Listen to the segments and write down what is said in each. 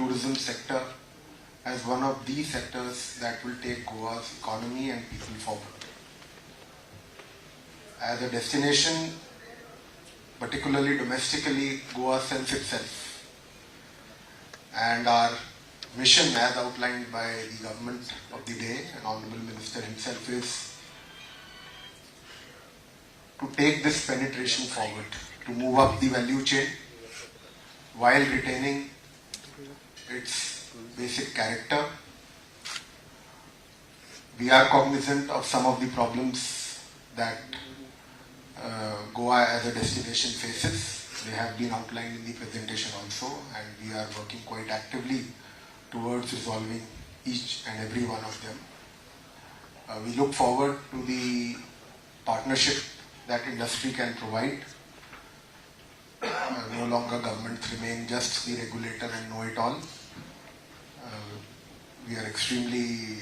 tourism sector as one of the sectors that will take Goa's economy and people forward. As a destination, particularly domestically, Goa sells itself. And our mission, as outlined by the government of the day and Honorable Minister himself, is to take this penetration forward, to move up the value chain while retaining its basic character. We are cognizant of some of the problems that Goa as a destination faces. They have been outlined in the presentation also, and we are working quite actively towards resolving each and every one of them. We look forward to the partnership that industry can provide. No longer governments remain just the regulator and know-it-all. We are extremely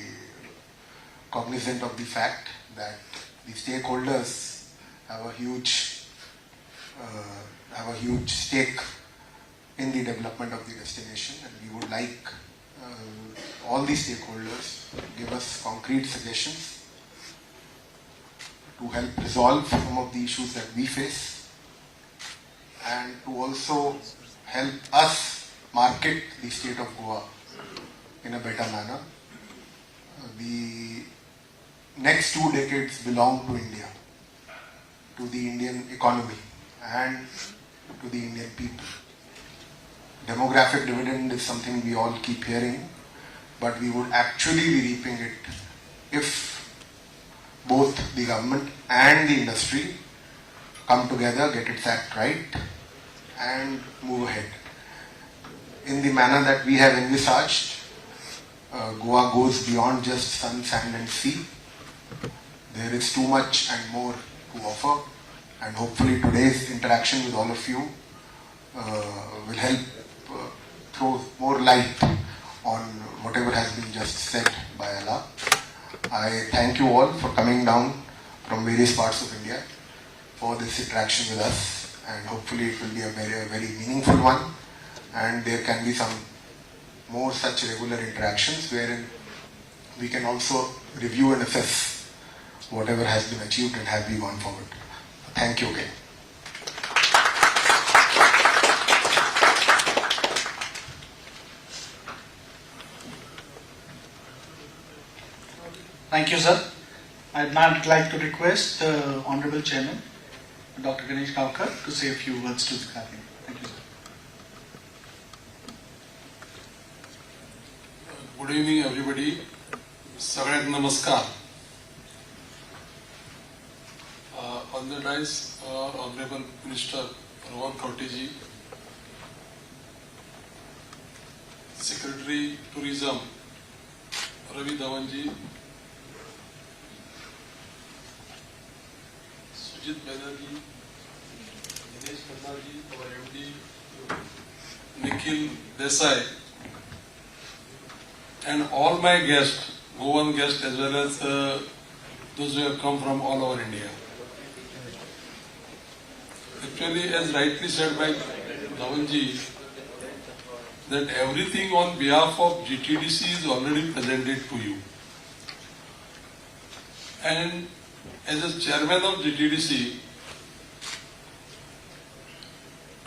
cognizant of the fact that the stakeholders have a huge stake in the development of the destination, and we would like all the stakeholders to give us concrete suggestions to help resolve some of the issues that we face, and to also help us market the state of Goa in a better manner. The next 2 decades belong to India, to the Indian economy and to the Indian people. Demographic dividend is something we all keep hearing, but we would actually be reaping it if both the government and the industry come together, get its act right, and move ahead. In the manner that we have envisaged, Goa goes beyond just sun, sand and sea. There is too much and more to offer, and hopefully today's interaction with all of you will help throw more light on whatever has been just said by Allah. I thank you all for coming down from various parts of India for this interaction with us, and hopefully it will be a very meaningful one, and there can be some more such regular interactions wherein we can also review and assess whatever has been achieved and have we gone forward. Thank you again. Thank you, sir. I'd now like to request the Honorable Chairman, Dr. Ganesh Kavkar, to say a few words to the Cabinet. Thank you, sir. Good evening, everybody. Sagat Namaskar. On the dais, Honorable Minister Rohan Khawte-ji, Secretary Tourism Ravi Dhawan-ji, Sujit Banerjee, Dinesh Khanna-ji, our MD, Nikhil Desai, and all my guests, Goan guests as well as those who have come from all over India. Actually, as rightly said by Dhawanji, that everything on behalf of GTDC is already presented to you. And as a chairman of GTDC,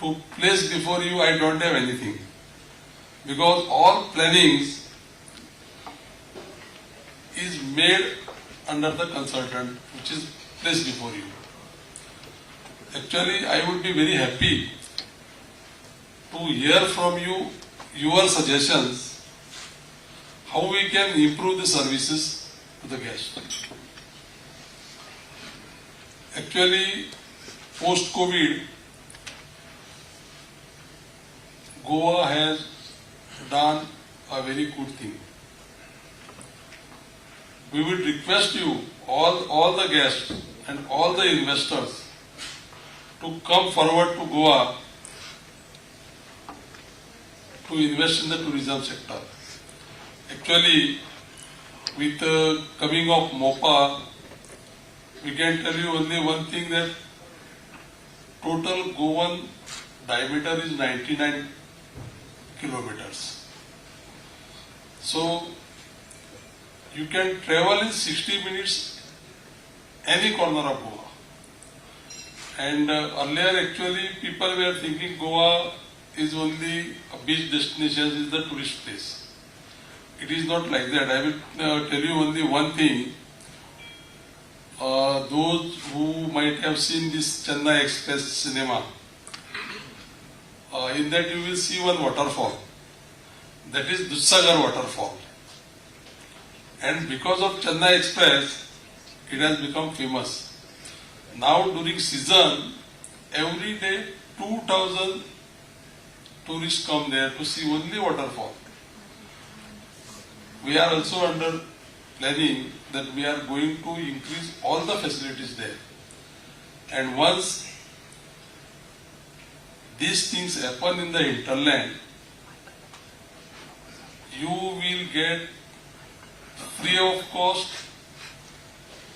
to place before you, I don't have anything. Because all plannings is made under the consultant, which is placed before you. Actually, I would be very happy to hear from you your suggestions how we can improve the services to the guests. Actually, post-COVID, Goa has done a very good thing. We would request you, all the guests and all the investors, to come forward to Goa to invest in the tourism sector. Actually, with the coming of MOPA, we can tell you only one thing, that total Goan diameter is 99 kilometers. So you can travel in 60 minutes any corner of Goa. And earlier actually people were thinking Goa is only a beach destination, is the tourist place. It is not like that. I will tell you only one thing. Those who might have seen this Chennai Express cinema, in that you will see one waterfall. That is Dudhsagar waterfall. And because of Chennai Express, it has become famous. Now during season, every day 2,000 tourists come there to see only waterfall. We are also under planning that we are going to increase all the facilities there. And once these things happen in the hinterland, you will get free of cost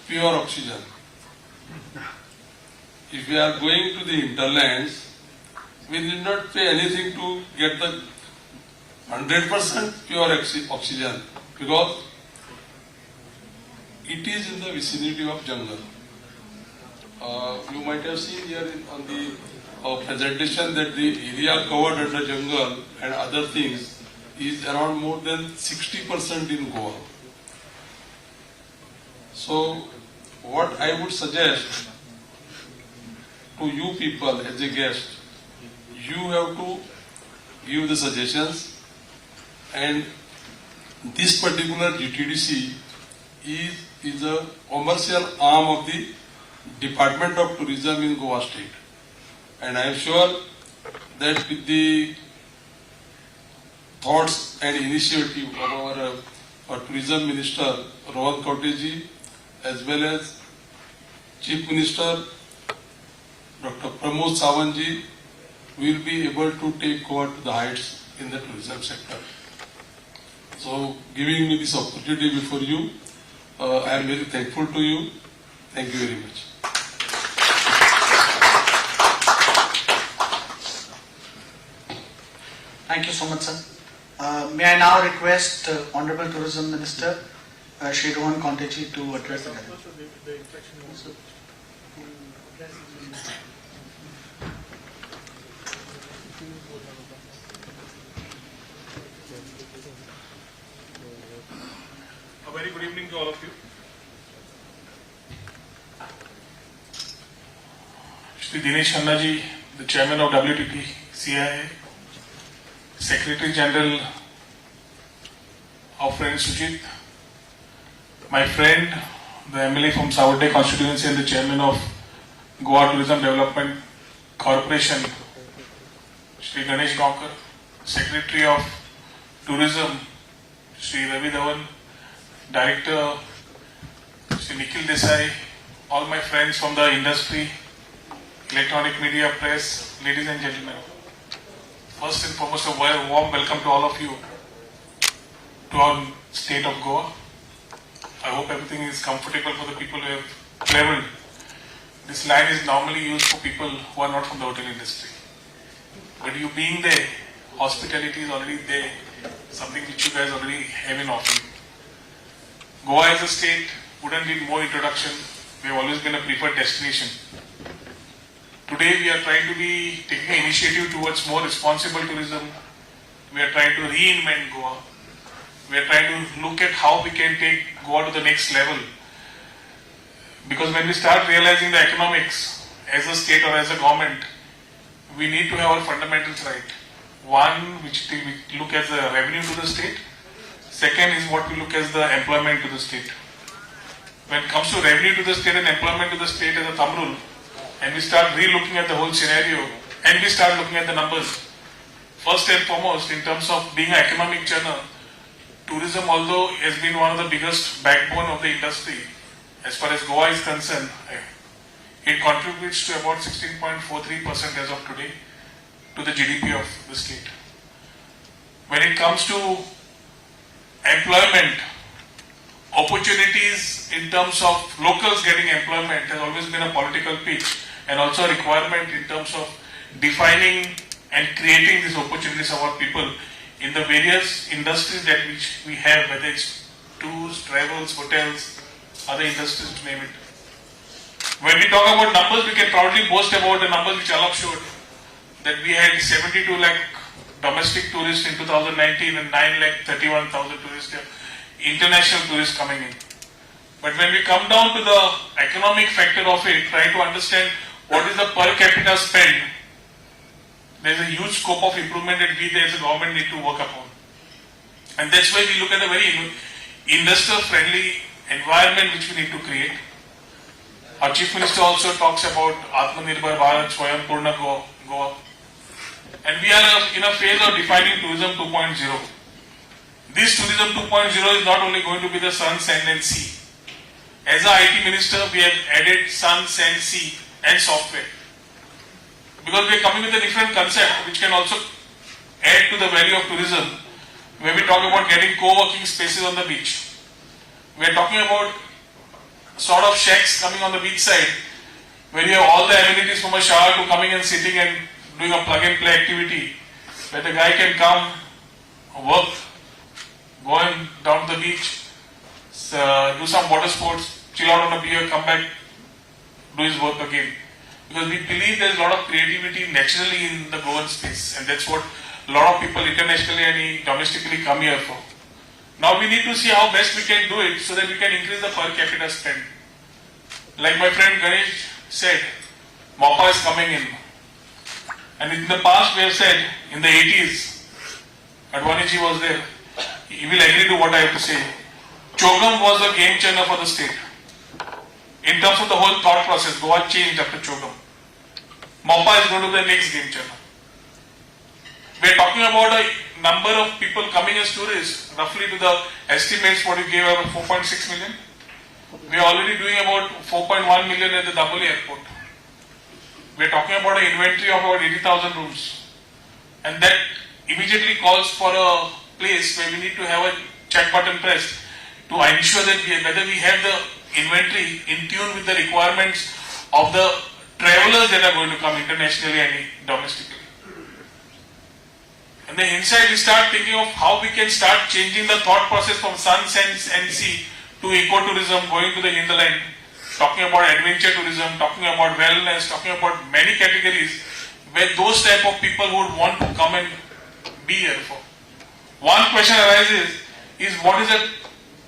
pure oxygen. If we are going to the hinterlands, we need not pay anything to get the 100% pure oxygen, because it is in the vicinity of jungle. You might have seen here on the presentation that the area covered under jungle and other things is around more than 60% in Goa. So what I would suggest to you people as a guest, you have to give the suggestions, and this particular GTDC is a commercial arm of the Department of Tourism in Goa State. And I am sure that with the thoughts and initiative of our Tourism Minister Rohan Kauteji, as well as Chief Minister Dr. Pramod Sawantji, we will be able to take Goa to the heights in the tourism sector. So, giving me this opportunity before you, I am very thankful to you. Thank you very much. Thank you so much, sir. May I now request Honorable Tourism Minister Shri Rohan Kauteji to address the gathering. A very good evening to all of you. Shri Dinesh Khannaji, the Chairman of WTT CIA, Secretary General of Friend Sujit, my friend, the MLA from Savarde constituency and the Chairman of Goa Tourism Development Corporation, Shri Ganesh Gaonkar, Secretary of Tourism, Shri Ravi Dhawan, Director, Shri Nikhil Desai, all my friends from the industry, electronic media, press, ladies and gentlemen. First and foremost, a warm welcome to all of you to our state of Goa. I hope everything is comfortable for the people who have traveled. This land is normally used for people who are not from the hotel industry. But you being there, hospitality is already there, something which you guys already have in offering. Goa as a state wouldn't need more introduction. We have always been a preferred destination. Today we are trying to be taking an initiative towards more responsible tourism. We are trying to reinvent Goa. We are trying to look at how we can take Goa to the next level. Because when we start realizing the economics as a state or as a government, we need to have our fundamentals right. One, which we look as the revenue to the state. Second is what we look as the employment to the state. When it comes to revenue to the state and employment to the state as a thumb rule, and we start re-looking at the whole scenario, and we start looking at the numbers. First and foremost, in terms of being an economic churner, tourism, although has been one of the biggest backbone of the industry, as far as Goa is concerned, it contributes to about 16.43% as of today to the GDP of the state. When it comes to employment, opportunities in terms of locals getting employment has always been a political pitch, and also a requirement in terms of defining and creating these opportunities for our people in the various industries that which we have, whether it's tours, travels, hotels, other industries to name it. When we talk about numbers, we can proudly boast about the numbers which Alap showed, that we had 72 lakh domestic tourists in 2019 and 9 lakh 31,000 tourists, international tourists coming in. But when we come down to the economic factor of it, try to understand what is the per capita spend, there is a huge scope of improvement that we as a government need to work upon. And that's why we look at a very industrial friendly environment which we need to create. Our Chief Minister also talks about Atmanirbhar Bharat, Swayam-Purna Goa. And we are in a phase of defining tourism 2.0. This tourism 2.0 is not only going to be the sun, sand and sea. As a IT Minister, we have added sun, sand, sea and software. Because we are coming with a different concept which can also add to the value of tourism. When we talk about getting co-working spaces on the beach, we are talking about sort of shacks coming on the beach side where you have all the amenities from a shower to coming and sitting and doing a plug and play activity where the guy can come, work, go and down to the beach, do some water sports, chill out on a beer, come back, do his work again. Because we believe there is a lot of creativity naturally in the Goan space, and that's what a lot of people internationally and domestically come here for. Now we need to see how best we can do it so that we can increase the per capita spend. Like my friend Ganesh said, MOPA is coming in. And in the past we have said, in the 80s, Advaniji was there. He will agree to what I have to say. Chogam was a game changer for the state. In terms of the whole thought process, Goa changed after Chogam. MOPA is going to be the next game changer. We are talking about a number of people coming as tourists, roughly to the estimates what you gave about 4.6 million. We are already doing about 4.1 million at the Daboli airport. We are talking about an inventory of about 80,000 rooms. And that immediately calls for a place where we need to have a check button pressed to ensure that whether we have the inventory in tune with the requirements of the travelers that are going to come internationally and domestically. And then inside we start thinking of how we can start changing the thought process from sun, sand and sea to ecotourism, going to the hinterland, talking about adventure tourism, talking about wellness, talking about many categories where those type of people would want to come and be here for. One question arises is what is a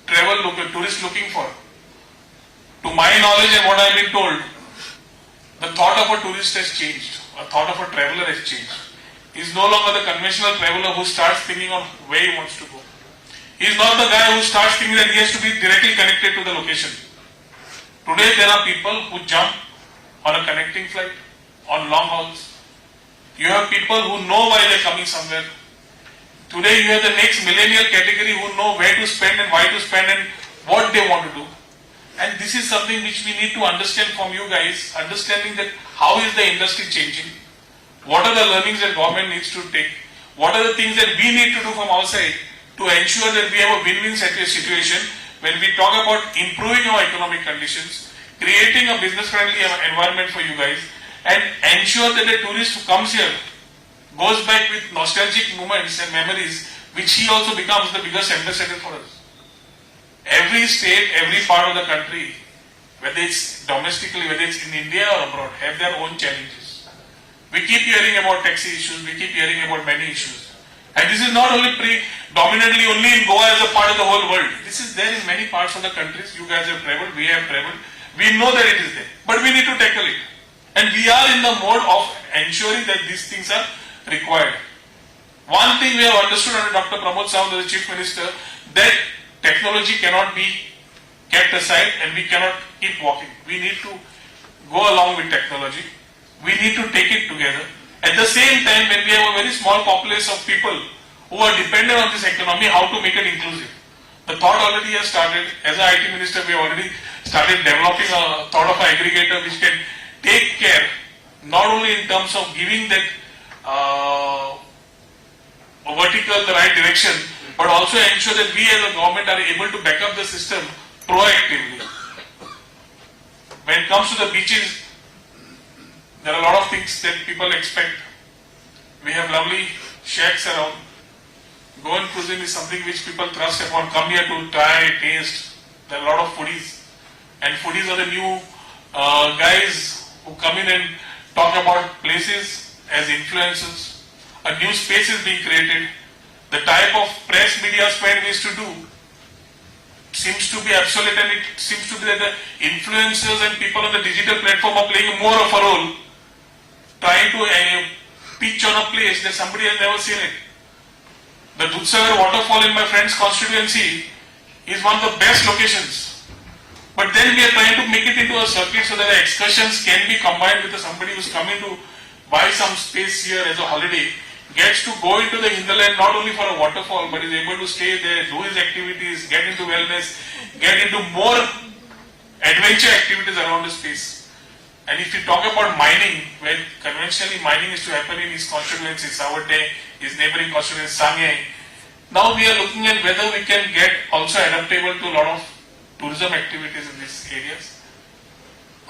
tourist looking for? To my knowledge and what I have been told, the thought of a tourist has changed, a thought of a traveler has changed. He is no longer the conventional traveler who starts thinking on where he wants to go. He is not the guy who starts thinking that he has to be directly connected to the location. Today there are people who jump on a connecting flight, on long hauls. You have people who know why they are coming somewhere. Today you have the next millennial category who know where to spend and why to spend and what they want to do. And this is something which we need to understand from you guys, understanding that how is the industry changing. What are the learnings that government needs to take? What are the things that we need to do from our side to ensure that we have a win-win situation when we talk about improving our economic conditions, creating a business-friendly environment for you guys, and ensure that the tourist who comes here goes back with nostalgic moments and memories, which he also becomes the biggest ambassador for us. Every state, every part of the country, whether it's domestically, whether it's in India or abroad, have their own challenges. We keep hearing about taxi issues, we keep hearing about many issues. And this is not only predominantly only in Goa as a part of the whole world. This is there in many parts of the countries. You guys have traveled, we have traveled. We know that it is there. But we need to tackle it. And we are in the mode of ensuring that these things are required. One thing we have understood under Dr. Pramod Sawant as the Chief Minister, that technology cannot be kept aside and we cannot keep walking. We need to go along with technology. We need to take it together. At the same time, when we have a very small populace of people who are dependent on this economy, how to make it inclusive. The thought already has started. As an IT Minister, we have already started developing a thought of an aggregator which can take care, not only in terms of giving that vertical the right direction, but also ensure that we as a government are able to back up the system proactively. When it comes to the beaches, there are a lot of things that people expect. We have lovely shacks around. Goan cuisine is something which people thrust upon. Come here to try, taste. There are a lot of foodies. And foodies are the new guys who come in and talk about places as influencers. A new space is being created. The type of press media spend we used to do seems to be obsolete, and it seems to be that the influencers and people on the digital platform are playing more of a role, trying to pitch on a place that somebody has never seen it. The Dudhsagar waterfall in my friend's constituency is one of the best locations. But then we are trying to make it into a circuit so that the excursions can be combined with somebody who's coming to buy some space here as a holiday, gets to go into the hinterland not only for a waterfall, but is able to stay there, do his activities, get into wellness, get into more adventure activities around the space. And if you talk about mining, where conventionally mining is to happen in his constituency, Savate, his neighboring constituency, Sangye, now we are looking at whether we can get also adaptable to a lot of tourism activities in these areas.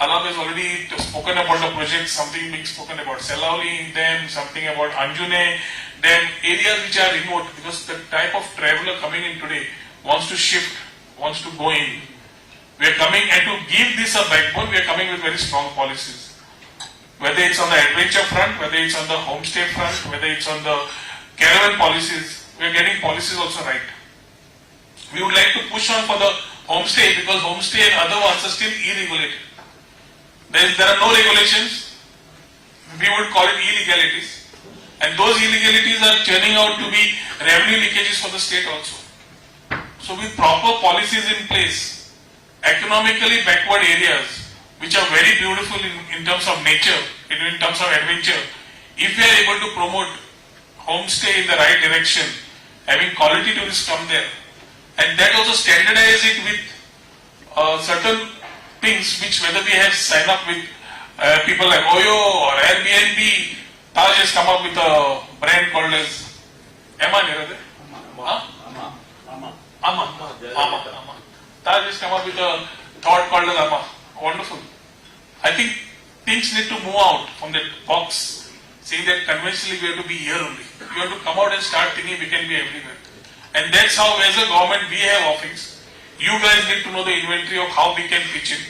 Alab has already spoken about the project, something being spoken about Selauli Dam, something about Anjune Dam, areas which are remote, because the type of traveler coming in today wants to shift, wants to go in. We are coming, and to give this a backbone, we are coming with very strong policies. Whether it's on the adventure front, whether it's on the homestay front, whether it's on the caravan policies, we are getting policies also right. We would like to push on for the homestay, because homestay and other ones are still irregulated. There are no regulations, we would call it illegalities. And those illegalities are turning out to be revenue leakages for the state also. So with proper policies in place, economically backward areas, which are very beautiful in terms of nature, in terms of adventure, if we are able to promote homestay in the right direction, having quality tourists come there, and that also standardize it with certain things which, whether we have signed up with people like Oyo or Airbnb, Taj has come up with a brand called as Amma. Taj has come up with a thought called as Amma. Wonderful. I think things need to move out from that box, saying that conventionally we have to be here only. We have to come out and start thinking we can be everywhere. And that's how, as a government, we have offerings. You guys need to know the inventory of how we can pitch in.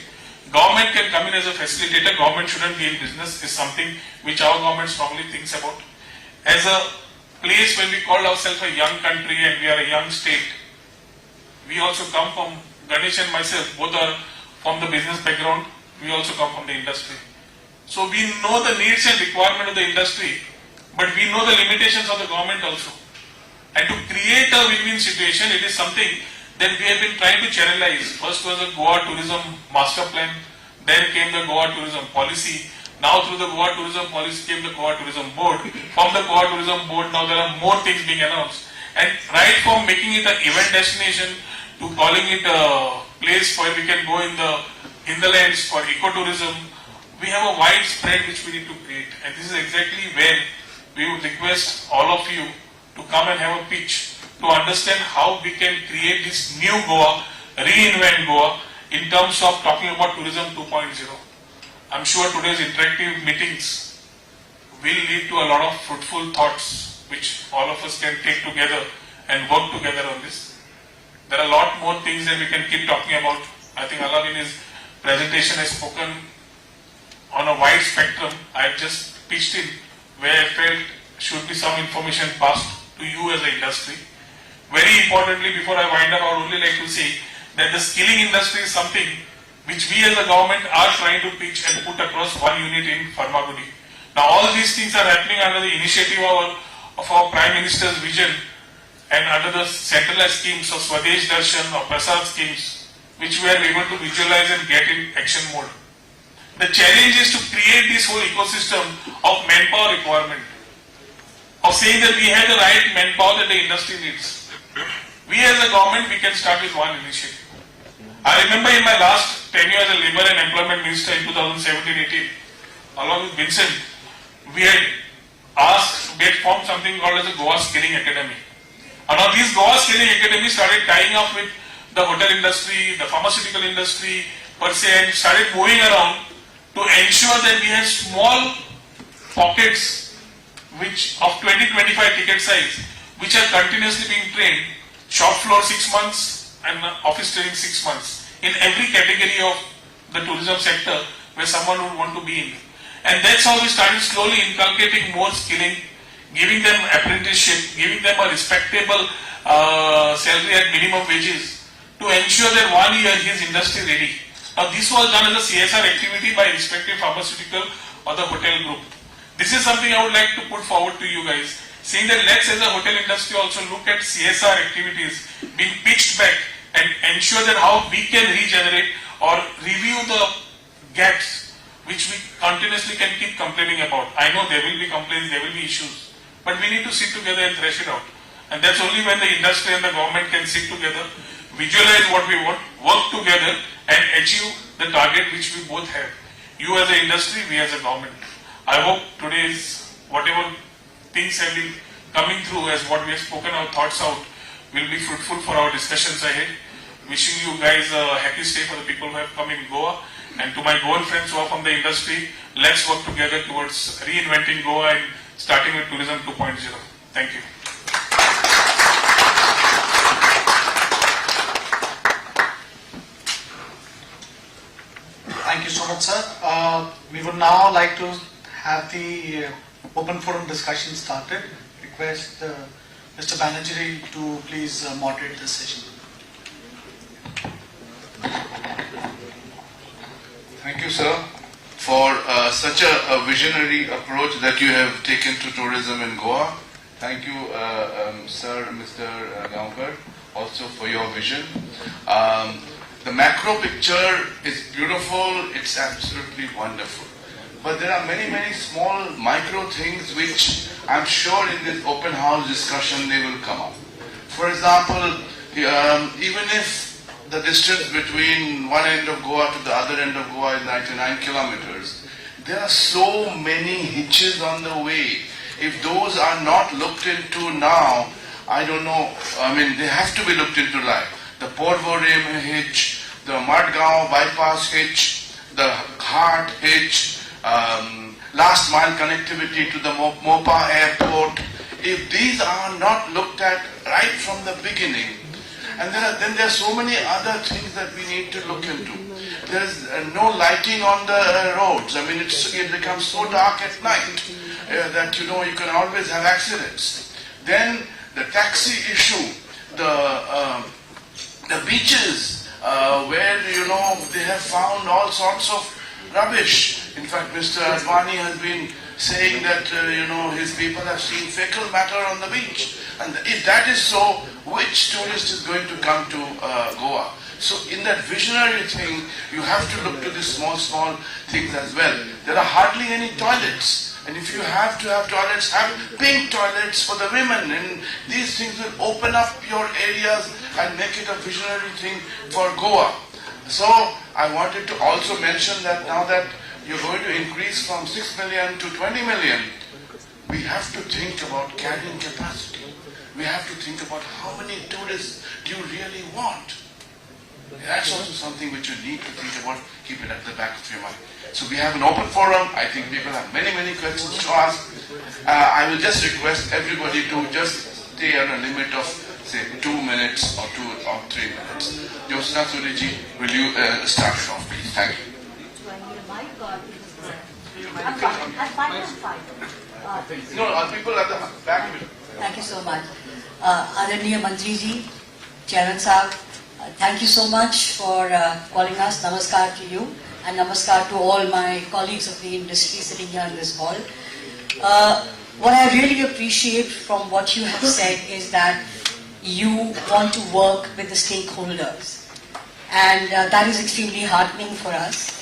Government can come in as a facilitator. Government shouldn't be in business, is something which our government strongly thinks about. As a place when we call ourselves a young country and we are a young state, we also come from, Ganesh and myself, both are from the business background, we also come from the industry. So we know the needs and requirement of the industry, but we know the limitations of the government also. And to create a win-win situation, it is something that we have been trying to channelize. First was the Goa Tourism Master Plan, then came the Goa Tourism Policy. Now through the Goa Tourism Policy came the Goa Tourism Board. From the Goa Tourism Board, now there are more things being announced. And right from making it an event destination to calling it a place where we can go in the hinterlands for ecotourism, we have a wide spread which we need to create. And this is exactly where we would request all of you to come and have a pitch to understand how we can create this new Goa, reinvent Goa in terms of talking about tourism 2.0. I'm sure today's interactive meetings will lead to a lot of fruitful thoughts which all of us can take together and work together on this. There are a lot more things that we can keep talking about. I think Alav in his presentation has spoken on a wide spectrum. I have just pitched in where I felt should be some information passed to you as an industry. Very importantly, before I wind up, I would only like to say that the skilling industry is something which we as a government are trying to pitch and put across one unit in Pharmagudi. Now all these things are happening under the initiative of our Prime Minister's vision and under the centralized schemes of Swadesh Darshan or Prasad schemes, which we are able to visualize and get in action mode. The challenge is to create this whole ecosystem of manpower requirement, of saying that we have the right manpower that the industry needs. We as a government, we can start with one initiative. I remember in my last tenure as a Labour and Employment Minister in 2017-18, along with Vincent, we had formed something called as the Goa Skilling Academy. And now these Goa Skilling Academy started tying up with the hotel industry, the pharmaceutical industry per se, and started moving around to ensure that we have small pockets which of 20-25 ticket size, which are continuously being trained, shop floor 6 months and office training 6 months in every category of the tourism sector where someone would want to be in. And that's how we started slowly inculcating more skilling, giving them apprenticeship, giving them a respectable salary at minimum wages to ensure that 1 year he is industry ready. Now this was done as a CSR activity by respective pharmaceutical or the hotel group. This is something I would like to put forward to you guys, saying that let's as a hotel industry also look at CSR activities being pitched back and ensure that how we can regenerate or review the gaps which we continuously can keep complaining about. I know there will be complaints, there will be issues, but we need to sit together and thresh it out. And that's only when the industry and the government can sit together, visualize what we want, work together and achieve the target which we both have. You as an industry, we as a government. I hope today's whatever things have been coming through as what we have spoken, our thoughts out, will be fruitful for our discussions ahead. Wishing you guys a happy stay for the people who have come in Goa. And to my Goan friends who are from the industry, let's work together towards reinventing Goa and starting with Tourism 2.0. Thank you. Thank you so much, sir. We would now like to have the open forum discussion started. Request Mr. Banerjee to please moderate this session. Thank you, sir, for such a visionary approach that you have taken to tourism in Goa. Thank you, sir, Mr. Gaonkar, also for your vision. The macro picture is beautiful, it's absolutely wonderful. But there are many, many small micro things which I'm sure in this open house discussion they will come up. For example, even if the distance between one end of Goa to the other end of Goa is 99 kilometers, there are so many hitches on the way. If those are not looked into now, I don't know, I mean, they have to be looked into like the Porvorim hitch, the Madgaon bypass hitch, the Ghat hitch, last mile connectivity to the Mopa airport. If these are not looked at right from the beginning, and then there are so many other things that we need to look into. There's no lighting on the roads. I mean, it becomes so dark at night that you can always have accidents. Then the taxi issue, the beaches where they have found all sorts of rubbish. In fact, Mr. Advani has been saying that his people have seen fecal matter on the beach. And if that is so, which tourist is going to come to Goa? So in that visionary thing, you have to look to these small things as well. There are hardly any toilets. And if you have to have toilets, have pink toilets for the women. And these things will open up your areas and make it a visionary thing for Goa. So I wanted to also mention that now that you're going to increase from 6 million to 20 million, we have to think about carrying capacity. We have to think about how many tourists do you really want. That's also something which you need to think about, keep it at the back of your mind. So we have an open forum. I think people have many questions to ask. I will just request everybody to just stay on a limit of say 2 minutes or 2 or 3 minutes. Josna Suriji, will you start it off, please? Thank you. I'm fine. No, people at the back. Thank you so much. Adaniya Mantri ji, Chairman Sahab, thank you so much for calling us. Namaskar to you and namaskar to all my colleagues of the industry sitting here in this hall. What I really appreciate from what you have said is that you want to work with the stakeholders, and that is extremely heartening for us.